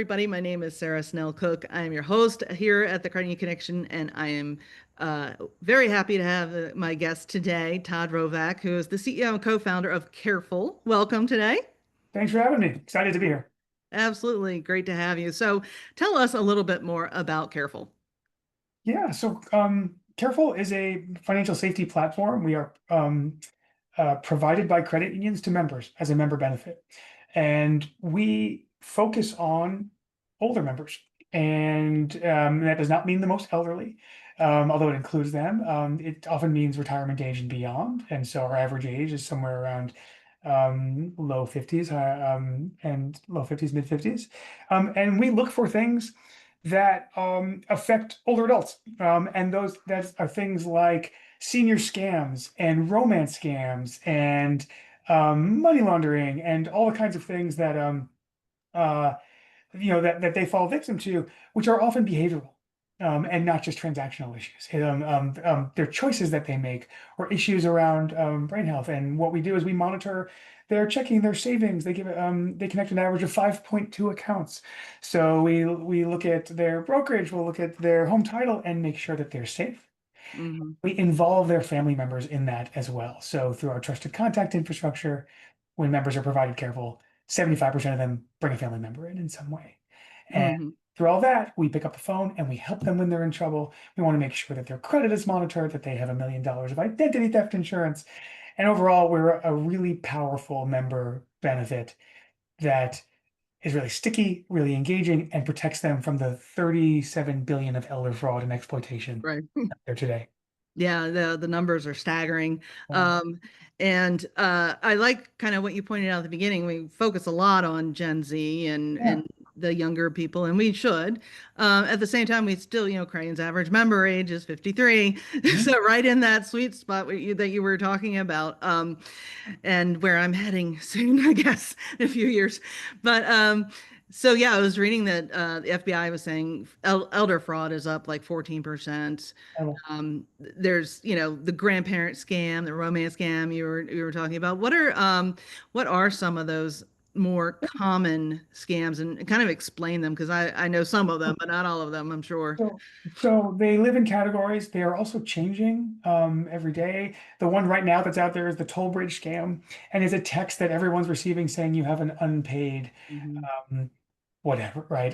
everybody. My name is Sarah Snell Cooke. I am your host here at the Credit Union Connection, and I am very happy to have my guest today, Todd Rovak, who is the CEO and co-founder of Carefull. Welcome today. Thanks for having me. Excited to be here. Absolutely great to have you. So, tell us a little bit more about Carefull. Carefull is a financial safety platform. We are provided by credit unions to members as a member benefit. And we focus on older members. And that does not mean the most elderly, although it includes them. It often means retirement age and beyond. And so our average age is somewhere around low 50s and low 50s, mid 50s. And we look for things that affect older adults. And those that are things like senior scams and romance scams and money laundering and all the kinds of things that uh, that they fall victim to, which are often behavioral. And not just transactional issues. They're choices that they make or issues around brain health. And what we do is we monitor their checking, their savings. They connect an average of 5.2 accounts. So we look at their brokerage, we'll look at their home title and make sure that they're safe. Hmm. We involve their family members in that as well. So through our trusted contact infrastructure, when members are provided Carefull, 75% of them bring a family member in some way. And Hmm. through all that, we pick up the phone and we help them when they're in trouble. We want to make sure that their credit is monitored, that they have $1 million of identity theft insurance. And overall, we're a really powerful member benefit that is really sticky, really engaging, and protects them from the 37 billion of elder fraud and exploitation Right. out there today. Yeah, the numbers are staggering. Um, Um, and I like kind of what you pointed out at the beginning. We focus a lot on Gen Z yeah. and the younger people, and we should. At the same time, we still, Crane's average member age is 53. Mhm. So right in that sweet spot that you were talking about, and where I'm heading soon, I guess, in a few years. But so yeah, I was reading that the FBI was saying elder fraud is up like 14%. There's, the grandparent scam, the romance scam you were talking about. What are some of those more common scams, and kind of explain them, because I know some of them, but not all of them, I'm sure. So, so they live in categories. They are also changing every day. The one right now that's out there is the toll bridge scam, and it's a text that everyone's receiving saying you have an unpaid Hmm. um, whatever, right?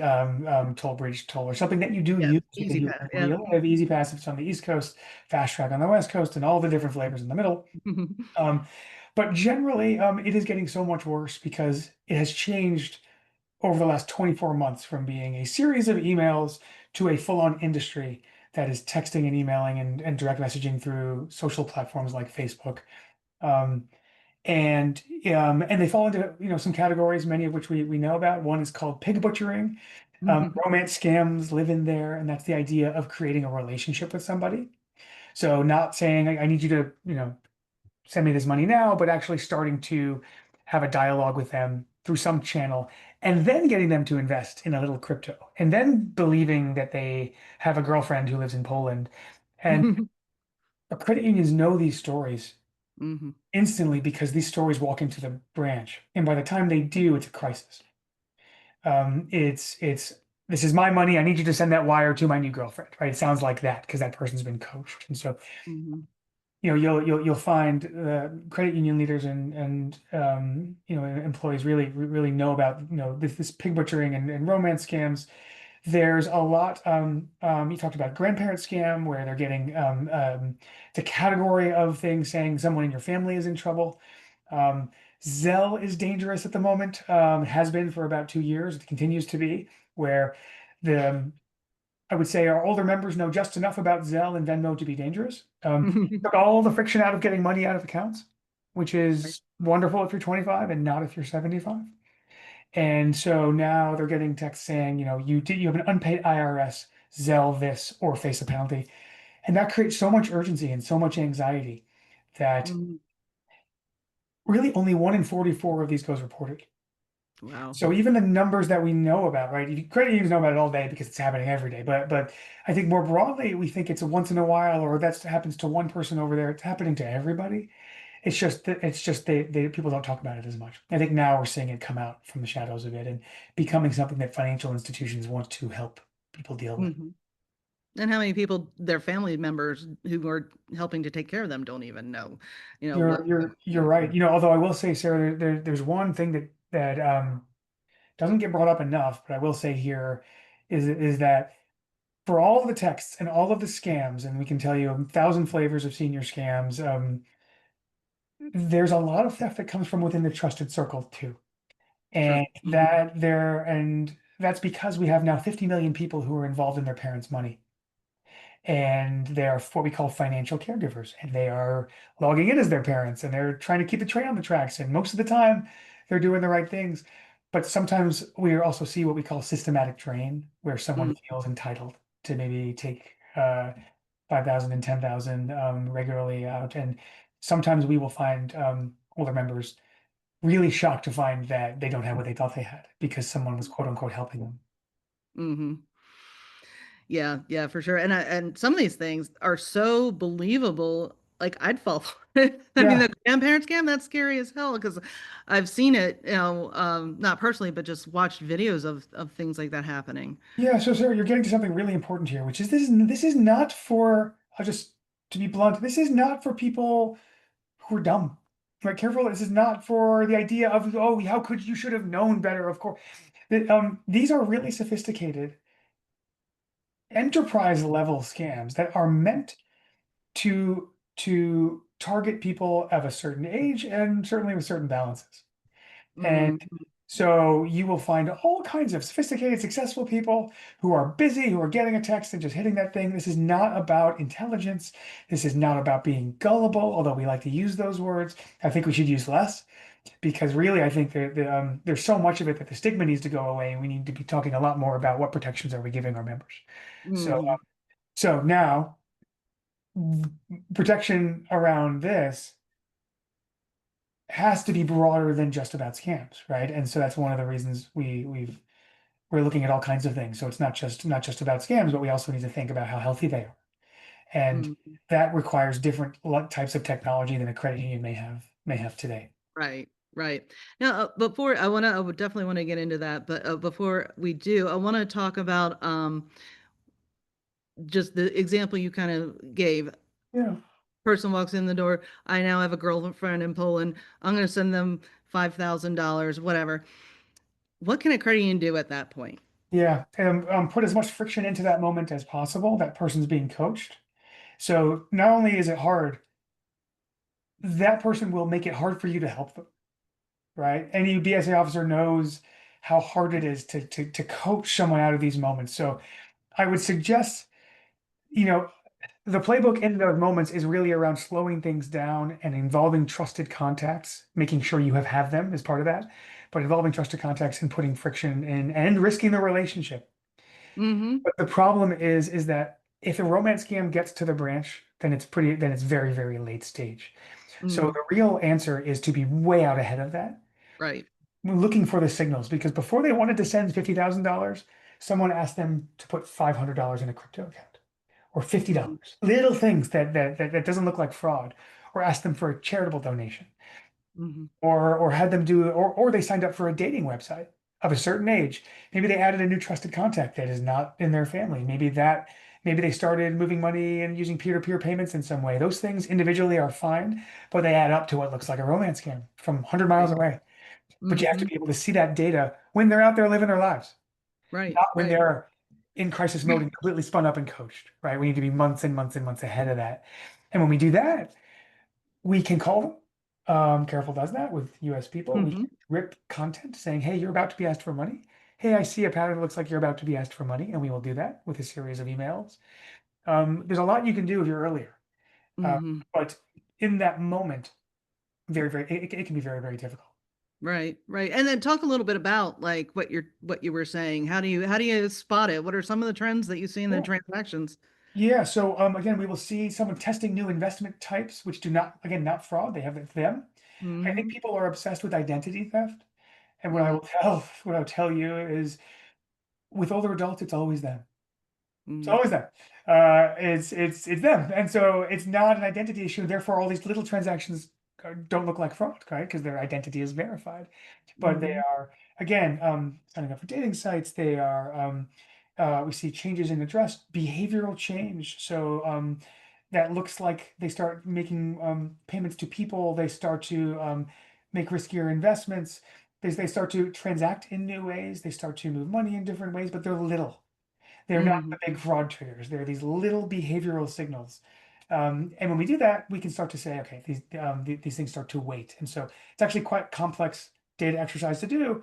Toll bridge toll or something that you do Yeah, use. You can easy use pass. it where Yeah. you live. Easy Pass if it's on the East Coast, Fast Track on the West Coast, and all the different flavors in the middle. Um, but generally, it is getting so much worse because it has changed over the last 24 months from being a series of emails to a full-on industry that is texting and emailing and direct messaging through social platforms like Facebook. Um, and they fall into some categories, many of which we know about. One is called pig butchering. Romance scams live in there, and that's the idea of creating a relationship with somebody. So not saying I need you to, send me this money now, but actually starting to have a dialogue with them through some channel and then getting them to invest in a little crypto and then believing that they have a girlfriend who lives in Poland. And credit unions know these stories Hmm. instantly because these stories walk into the branch. And by the time they do, it's a crisis. It's this is my money. I need you to send that wire to my new girlfriend, right? It sounds like that because that person's been coached. And so Hmm. you'll find credit union leaders and employees really know about this pig butchering and romance scams. There's a lot. You talked about grandparent scam where they're getting the category of things saying someone in your family is in trouble. Um, Zelle is dangerous at the moment. Has been for about 2 years. It continues to be where the I would say our older members know just enough about Zelle and Venmo to be dangerous. Took all the friction out of getting money out of accounts, which is wonderful if you're 25 and not if you're 75. And so now they're getting texts saying, you have an unpaid IRS, Zelle this, or face a penalty. And that creates so much urgency and so much anxiety that Mhm. really only 1 in 44 of these goes reported. Wow. So even the numbers that we know about, right? Credit unions know about it all day because it's happening every day. But I think more broadly, we think it's a once in a while, or that happens to one person over there. It's happening to everybody. it's just they people don't talk about it as much. I think now we're seeing it come out from the shadows of it and becoming something that financial institutions want to help people deal with. Hmm. And how many people, their family members who are helping to take care of them, don't even know, You're what you're you're to right. Although I will say, Sarah, there's one thing that doesn't get brought up enough, but I will say here is that for all of the texts and all of the scams, and we can tell you 1,000 flavors of senior scams, there's a lot of theft that comes from within the trusted circle too. True. And that's because we have now 50 million people who are involved in their parents' money. And they are what we call financial caregivers. And they are logging in as their parents and they're trying to keep the train on the tracks. And most of the time, they're doing the right things. But sometimes we also see what we call systematic drain, where someone Mm, feels entitled to maybe take 5,000 and 10,000 regularly out. And sometimes we will find older members really shocked to find that they don't have what they thought they had because someone was quote unquote helping them. hmm. Yeah, yeah, for sure. And some of these things are so believable. Like I'd fall for it. I mean, Yeah. the grandparent scam, that's scary as hell because I've seen it, not personally, but just watched videos of things like that happening. Yeah. So, Sarah, you're getting to something really important here, which is this is not for, I'll just to be blunt, this is not for people who are dumb. Right, careful. This is not for the idea of, oh, how could you should have known better, of course. These are really sophisticated enterprise level scams that are meant to target people of a certain age and certainly with certain balances. And Hmm. so you will find all kinds of sophisticated, successful people who are busy, who are getting a text and just hitting that thing. This is not about intelligence. This is not about being gullible, although we like to use those words. I think we should use less because really, I think that there's so much of it that the stigma needs to go away, and we need to be talking a lot more about what protections are we giving our members. So, Hmm. so now protection around this has to be broader than just about scams, right? And so that's one of the reasons we're looking at all kinds of things. So it's not just about scams, but we also need to think about how healthy they are, and Hmm. that requires different types of technology than a credit union may have today. Right, right. Now, I would definitely want to get into that, but before we do, I want to talk about just the example you kind of gave. Yeah, Person walks in the door. I now have a girlfriend in Poland. I'm going to send them $5,000, whatever. What can a credit union do at that point? yeah. Put as much friction into that moment as possible. That person's being coached. So not only is it hard, that person will make it hard for you to help them, right? Any BSA officer knows how hard it is to coach someone out of these moments. So I would suggest, you know, the playbook in those moments is really around slowing things down and involving trusted contacts, making sure you have them as part of that, but involving trusted contacts and putting friction in and risking the relationship. Mm-hmm. But the problem is that if a romance scam gets to the branch, then it's very, very late stage. So Mm, the real answer is to be way out ahead of that, right. looking for the signals, because before they wanted to send $50,000, someone asked them to put $500 in a crypto account or Mm-hmm. $50. Little things that doesn't look like fraud, or asked them for a charitable donation, Mm-hmm. or had them do, or they signed up for a dating website of a certain age. Maybe they added a new trusted contact that is not in their family. Maybe they started moving money and using peer-to-peer payments in some way. Those things individually are fine, but they add up to what looks like a romance scam from 100 miles Right. away. But you have to Mm-hmm. be able to see that data when they're out there living their lives, Right. not when Right. they're in crisis mode and completely spun up and coached, right? We need to be months and months and months ahead of that. And when we do that, we can call them. Carefull does that with US people. We Mm-hmm. can rip content saying, hey, you're about to be asked for money. Hey, I see a pattern that looks like you're about to be asked for money. And we will do that with a series of emails. There's a lot you can do if you're earlier. Uh, Mm-hmm. but in that moment, it can be very, very difficult. Right. Right. And then talk a little bit about like what you were saying. How do you spot it? What are some of the trends that you see in the Yeah. transactions? Yeah, so again, we will see someone testing new investment types, which do not, again, not fraud. They have it them. I think Mm-hmm. people are obsessed with identity theft, and Mm-hmm. what I'll tell you is, with older adults, it's always them. It's Mm-hmm. always them. It's them, and so it's not an identity issue. Therefore, all these little transactions. don't look like fraud, right? Because their identity is verified. But they Hmm. are, again, signing up for dating sites. They are, we see changes in address, behavioral change. So that looks like they start making payments to people. They start to make riskier investments. They start to transact in new ways. They start to move money in different ways, but they're little. They're not the Hmm. big fraud triggers. They're these little behavioral signals. And when we do that, we can start to say, okay, these things start to weight. And so it's actually quite complex data exercise to do,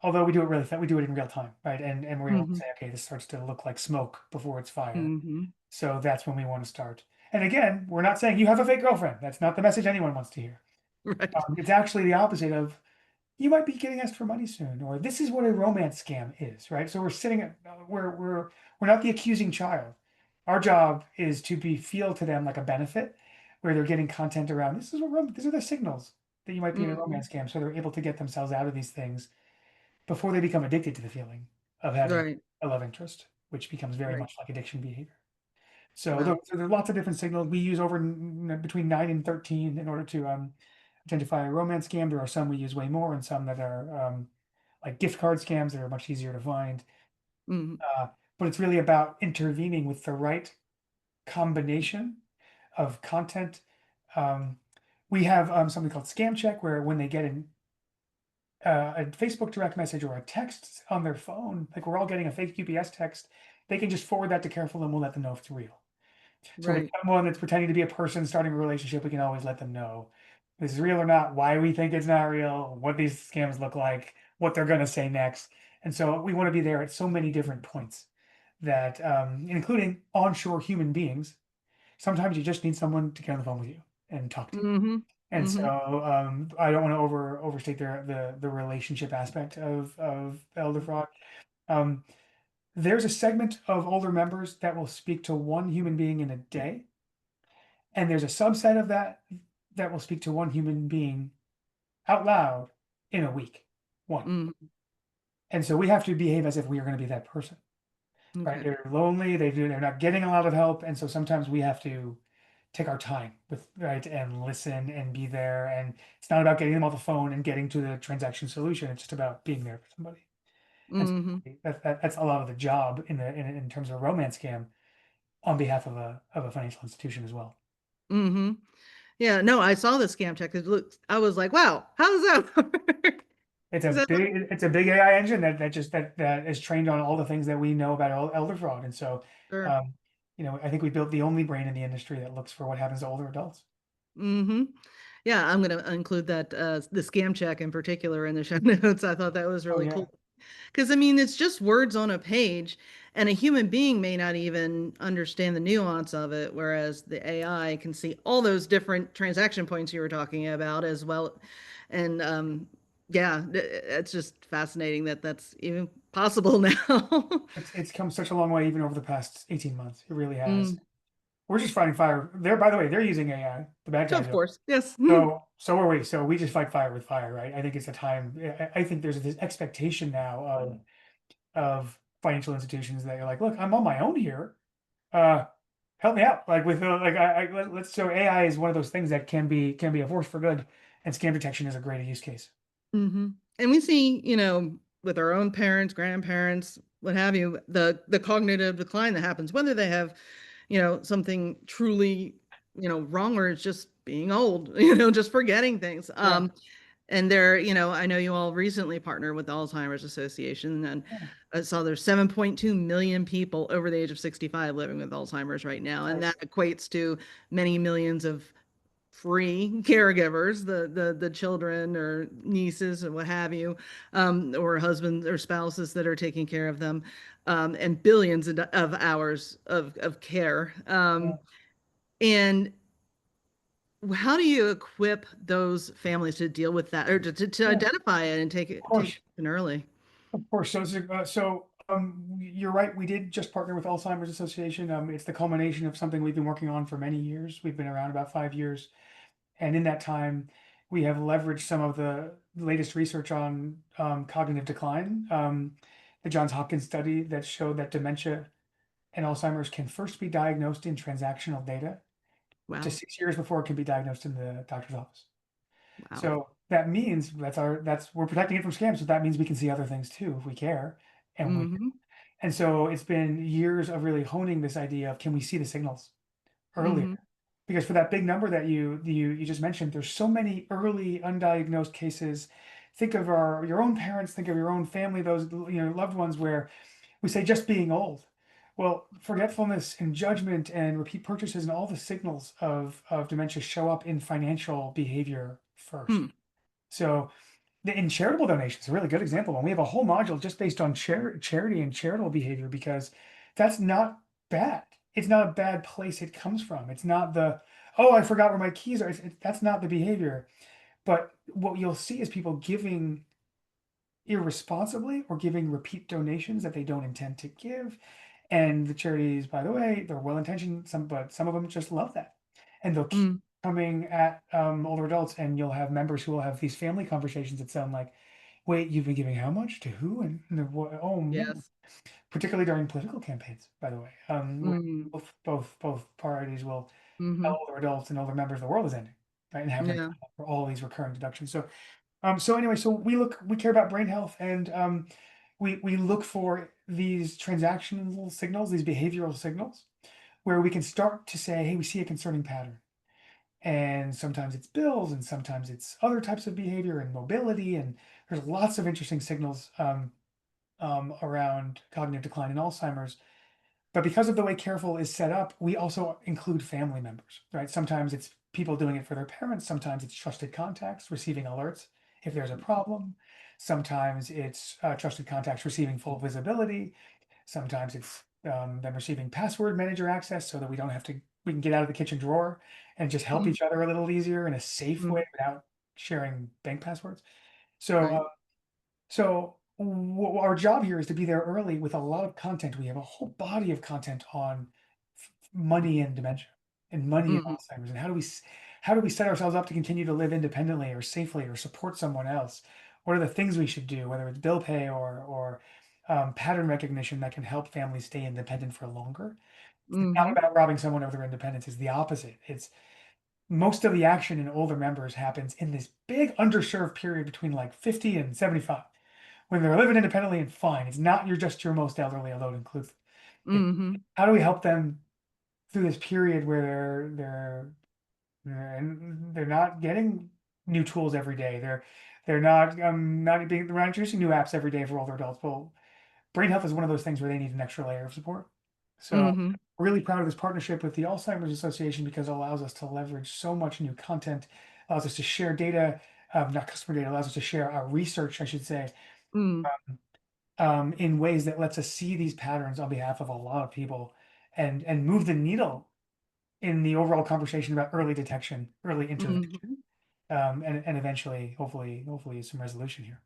although we do it really fast. We do it in real time, right? And we're able to Hmm. say, okay, this starts to look like smoke before it's fire. Hmm. So that's when we want to start. And again, we're not saying you have a fake girlfriend. That's not the message anyone wants to hear. Right. It's actually the opposite of you might be getting asked for money soon, or this is what a romance scam is, right? So we're sitting at we're not the accusing child. Our job is to be feel to them like a benefit, where they're getting content around this is what these are the signals that you might be in a Hmm. romance scam, so they're able to get themselves out of these things before they become addicted to the feeling of having Right. a love interest, which becomes very Right. much like addiction behavior. So Wow. there are lots of different signals. We use over between 9 and 13 in order to identify a romance scam. There are some we use way more, and some that are like gift card scams that are much easier to find. Hmm. Uh, but it's really about intervening with the right combination of content. Um, we have something called Scam Check, where when they get a Facebook direct message or a text on their phone, like we're all getting a fake UPS text, they can just forward that to Carefull, and we'll let them know if it's real. So with Right. someone that's pretending to be a person starting a relationship, we can always let them know this is real or not, why we think it's not real, what these scams look like, what they're going to say next. And so we want to be there at so many different points that, including onshore human beings, sometimes you just need someone to get on the phone with you and talk to you. Hmm. And Hmm. so I don't want to overstate the relationship aspect of elder fraud. Um, there's a segment of older members that will speak to one human being in a day, and there's a subset of that that will speak to one human being out loud in a week. One. Hmm. And so we have to behave as if we are going to be that person, right? Okay. They're lonely, they're not getting a lot of help. And so sometimes we have to take our time with right and listen and be there. And it's not about getting them off the phone and getting to the transaction solution. It's just about being there for somebody. And so Hmm. that's a lot of the job in terms of a romance scam on behalf of a financial institution as well. Hmm. Yeah, no, I saw the scam check. It looks, I was like, wow, how does that work? It's a 'Cause I thought, big AI engine that just that is trained on all the things that we know about elder fraud. And so, sure. um, I think we built the only brain in the industry that looks for what happens to older adults. Hmm. Yeah, I'm going to include that, the scam check in particular in the show notes. I thought that was Oh really yeah, cool. Because I mean, it's just words on a page, and a human being may not even understand the nuance of it, whereas the AI can see all those different transaction points you were talking about as well. And yeah, it's just fascinating that that's even possible now. it's come such a long way even over the past 18 months. It really has. Mm, We're just fighting fire. There, by the way, they're using AI. The bad guys of are. course, yes. So are we. So we just fight fire with fire, right? I think it's a time. I think there's this expectation now of financial institutions that you're like, look, I'm on my own here. Uh, help me out. Like with like let's so AI is one of those things that can be a force for good, and scam detection is a great use case. Hmm. And we see, with our own parents, grandparents, what have you, the cognitive decline that happens, whether they have, something truly, wrong or it's just being old, just forgetting things. Yeah. And there, I know you all recently partnered with the Alzheimer's Association, and Yeah. I saw there's 7.2 million people over the age of 65 living with Alzheimer's right now, and Right. that equates to many millions of free caregivers, the children or nieces or what have you, or husbands or spouses that are taking care of them, and billions of hours of care. Yeah. And how do you equip those families to deal with that, or to Yeah. identify it and Of take course. action early? Of course. You're right. We did just partner with Alzheimer's Association. It's the culmination of something we've been working on for many years. We've been around about 5 years. And in that time, we have leveraged some of the latest research on cognitive decline. The Johns Hopkins study that showed that dementia and Alzheimer's can first be diagnosed in transactional data up to Wow. 6 years before it can be diagnosed in the doctor's office. Wow. So that means we're protecting it from scams. So that means we can see other things too if we care. And we Mm-hmm. and so it's been years of really honing this idea of can we see the signals earlier? Mm-hmm. Because for that big number that you just mentioned, there's so many early undiagnosed cases. Think of your own parents, think of your own family, those loved ones where we say just being old. Well, forgetfulness and judgment and repeat purchases and all the signals of dementia show up in financial behavior first. Hmm. So in charitable donations, a really good example. And we have a whole module just based on charity and charitable behavior because that's not bad. It's not a bad place it comes from. It's not oh, I forgot where my keys are. That's not the behavior. But what you'll see is people giving irresponsibly or giving repeat donations that they don't intend to give. And the charities, by the way, they're well intentioned, but some of them just love that. And they'll keep Mm. coming at older adults, and you'll have members who will have these family conversations that sound like, wait, you've been giving how much to who? And oh no, Yes. particularly during political campaigns, by the way, where Mm. both parties will Mm-hmm. tell older adults and older members the world is ending, right? And have them Yeah. sign up for all these recurring deductions. So anyway, so we care about brain health, and we look for these transactional signals, these behavioral signals, where we can start to say, hey, we see a concerning pattern. And sometimes it's bills, and sometimes it's other types of behavior and mobility, and there's lots of interesting signals around cognitive decline in Alzheimer's. But because of the way Carefull is set up, we also include family members, right? Sometimes it's people doing it for their parents. Sometimes it's trusted contacts receiving alerts if there's a problem. Sometimes it's trusted contacts receiving full visibility. Sometimes it's them receiving password manager access so that we can get out of the kitchen drawer and just help Mm. each other a little easier in a safe way Mm. without sharing bank passwords. So Right. our job here is to be there early with a lot of content. We have a whole body of content on money and dementia and money and Mm-hmm. Alzheimer's, and how do we set ourselves up to continue to live independently or safely or support someone else? What are the things we should do, whether it's bill pay or pattern recognition that can help families stay independent for longer? It's not Mm-hmm. about robbing someone of their independence. It's the opposite. It's most of the action in older members happens in this big underserved period between like 50 and 75 when they're living independently and fine. It's not you're just your most elderly, although it includes it. Mm-hmm. How do we help them through this period where they're not getting new tools every day. They're they're not introducing new apps every day for older adults. Well, brain health is one of those things where they need an extra layer of support. So Mm-hmm. we're really proud of this partnership with the Alzheimer's Association because it allows us to leverage so much new content, allows us to share data, not customer data, allows us to share our research, I should say, Mm. in ways that lets us see these patterns on behalf of a lot of people and move the needle in the overall conversation about early detection, early intervention, Mm-hmm. and eventually, hopefully, some resolution here.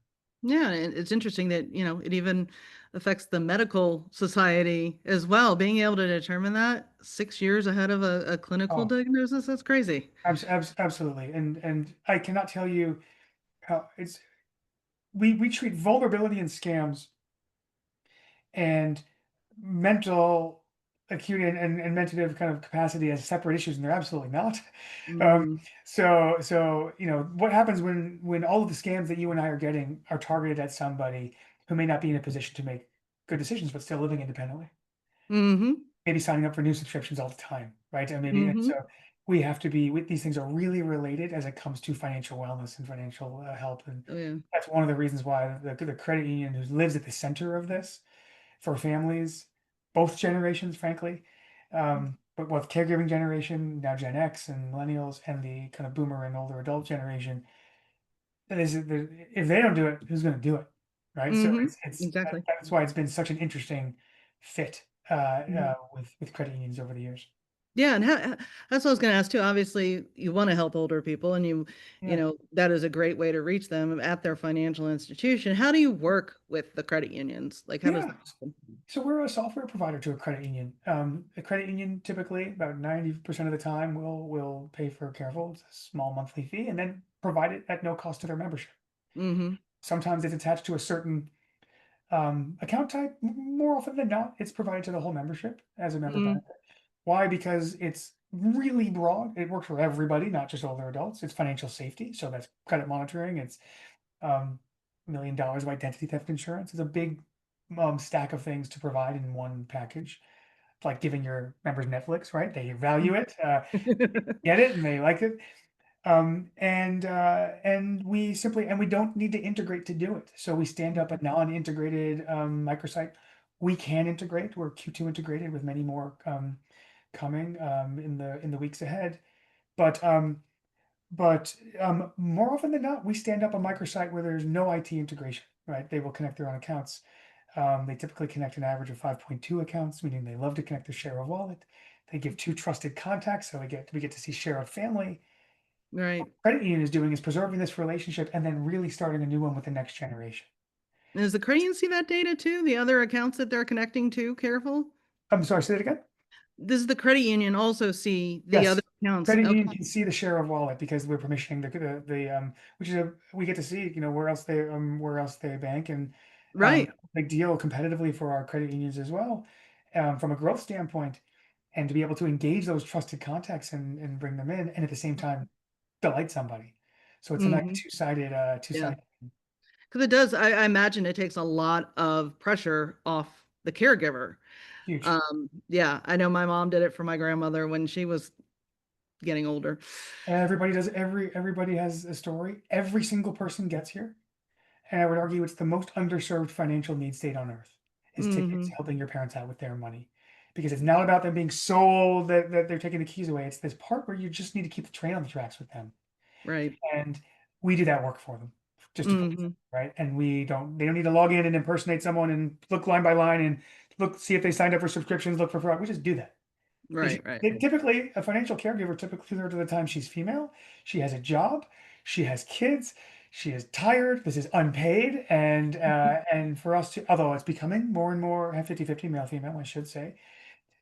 Yeah, and it's interesting that, it even affects the medical society as well. Being able to determine that 6 years ahead of a clinical Oh, diagnosis, that's crazy. absolutely, and I cannot tell you how it's we treat vulnerability and scams and mental acuity and mentative kind of capacity as separate issues, and they're absolutely not. Um, Mm. so what happens when all of the scams that you and I are getting are targeted at somebody who may not be in a position to make good decisions, but still living independently, Mm-hmm. maybe signing up for new subscriptions all the time, right? And Mm-hmm. so we have to be. These things are really related as it comes to financial wellness and financial help, and Oh yeah. that's one of the reasons why the credit union who lives at the center of this for families, both generations, frankly. But both caregiving generation, now Gen X and millennials, and the kind of boomer and older adult generation, if they don't do it, who's going to do it, right? So Mm-hmm. that, Exactly. that's why it's been such an interesting fit Mhm. with credit unions over the years. Yeah, and that's what I was going to ask too. Obviously, you want to help older people, and Yeah, that is a great way to reach them at their financial institution. How do you work with the credit unions? Like, how does yeah. that happen? So we're a software provider to a credit union. A credit union typically about 90% of the time will pay for Carefull. It's a small monthly fee, and then provide it at no cost to their membership. Mm-hmm. Sometimes it's attached to a certain account type. More often than not, it's provided to the whole membership as a member Mm-hmm. benefit. Why? Because it's really broad. It works for everybody, not just older adults. It's financial safety, so that's credit monitoring. It's $1 million of identity theft insurance. It's a big stack of things to provide in one package. It's like giving your members Netflix, right? They value it, get it, and they like it. And we don't need to integrate to do it. So we stand up a non-integrated microsite. We can integrate. We're Q2 integrated with many more coming in the weeks ahead. But more often than not, we stand up a microsite where there's no IT integration, right? They will connect their own accounts. They typically connect an average of 5.2 accounts, meaning they love to connect their share of wallet. They give two trusted contacts, so we get to see share of family. Right. Credit union is doing is preserving this relationship and then really starting a new one with the next generation. Does the credit union see that data too? The other accounts that they're connecting to, Carefull? I'm sorry, say that again. Does the credit union also see the other Yes, accounts? credit union Okay. can see the share of wallet because we're permissioning the which is we get to see where else they bank, and Right. big deal competitively for our credit unions as well, from a growth standpoint, and to be able to engage those trusted contacts and bring them in, and at the same time delight somebody. So it's a nice Hmm. Yeah. two-sided Because it does, I imagine it takes a lot of pressure off the caregiver. huge. Yeah, I know my mom did it for my grandmother when she was getting older. Everybody does everybody has a story. Every single person gets here. And I would argue it's the most underserved financial need state on earth is Hmm. helping your parents out with their money. Because it's not about them being sold that they're taking the keys away. It's this part where you just need to keep the train on the tracks with them. Right. And we do that work for them, just to put it Hmm. simply, right? And they don't need to log in and impersonate someone and look line by line and see if they signed up for subscriptions, look for fraud. We just do that. Because Right, right. typically, a financial caregiver, typically two-thirds of the time, she's female. She has a job. She has kids. She is tired. This is unpaid. And for us to, although it's becoming more and more 50-50 male female, I should say.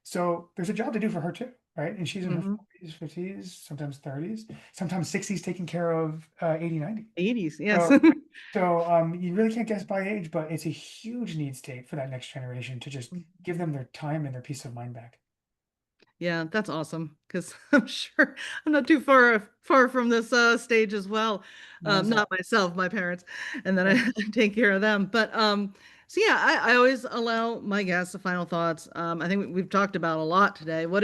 So there's a job to do for her too, right? And she's in her Hmm. 40s, 50s, sometimes 30s, sometimes 60s, taking care of 80, 90. 80s, yes. So, you really can't guess by age, but it's a huge need state for that next generation to just give them their time and their peace of mind back. Yeah, that's awesome because I'm sure I'm not too far from this stage as well. Not at Not all. myself, my parents, and then Yeah. I take care of them. But so yeah, I always allow my guests the final thoughts. I think we've talked about a lot today. What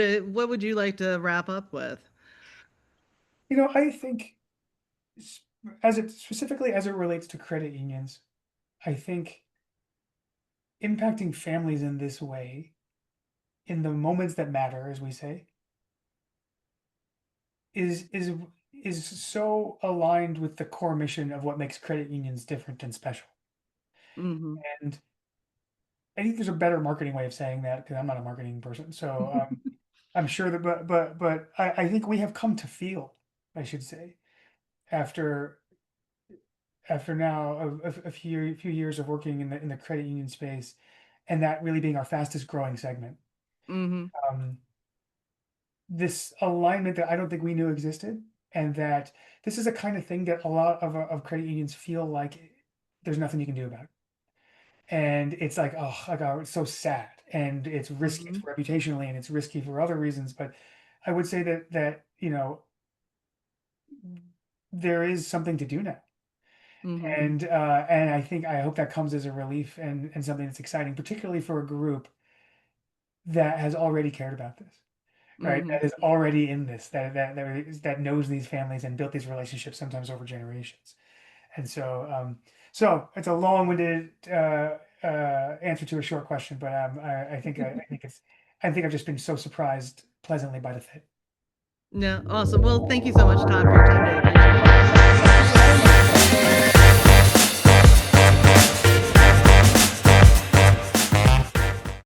would you like to wrap up with? I think specifically as it relates to credit unions, I think impacting families in this way, in the moments that matter, as we say, is is is so aligned with the core mission of what makes credit unions different and special. Hmm. And I think there's a better marketing way of saying that because I'm not a marketing person. So I'm sure that, but I think we have come to feel, I should say, after now a few years of working in the credit union space, and that really being our fastest growing segment. Hmm. Um, this alignment that I don't think we knew existed, and that this is a kind of thing that a lot of credit unions feel like there's nothing you can do about it. And it's like, oh, it's so sad, and it's risky Hmm. reputationally, and it's risky for other reasons. But I would say that there is something to do now. Hmm. And I hope that comes as a relief and something that's exciting, particularly for a group that has already cared about this, right? Hmm. That is already in this, that knows these families and built these relationships sometimes over generations. And so it's a long-winded answer to a short question, but I think I've just been so surprised pleasantly by the fit. Yeah, awesome. Well, thank you so much, Todd, for your time today. Appreciate it.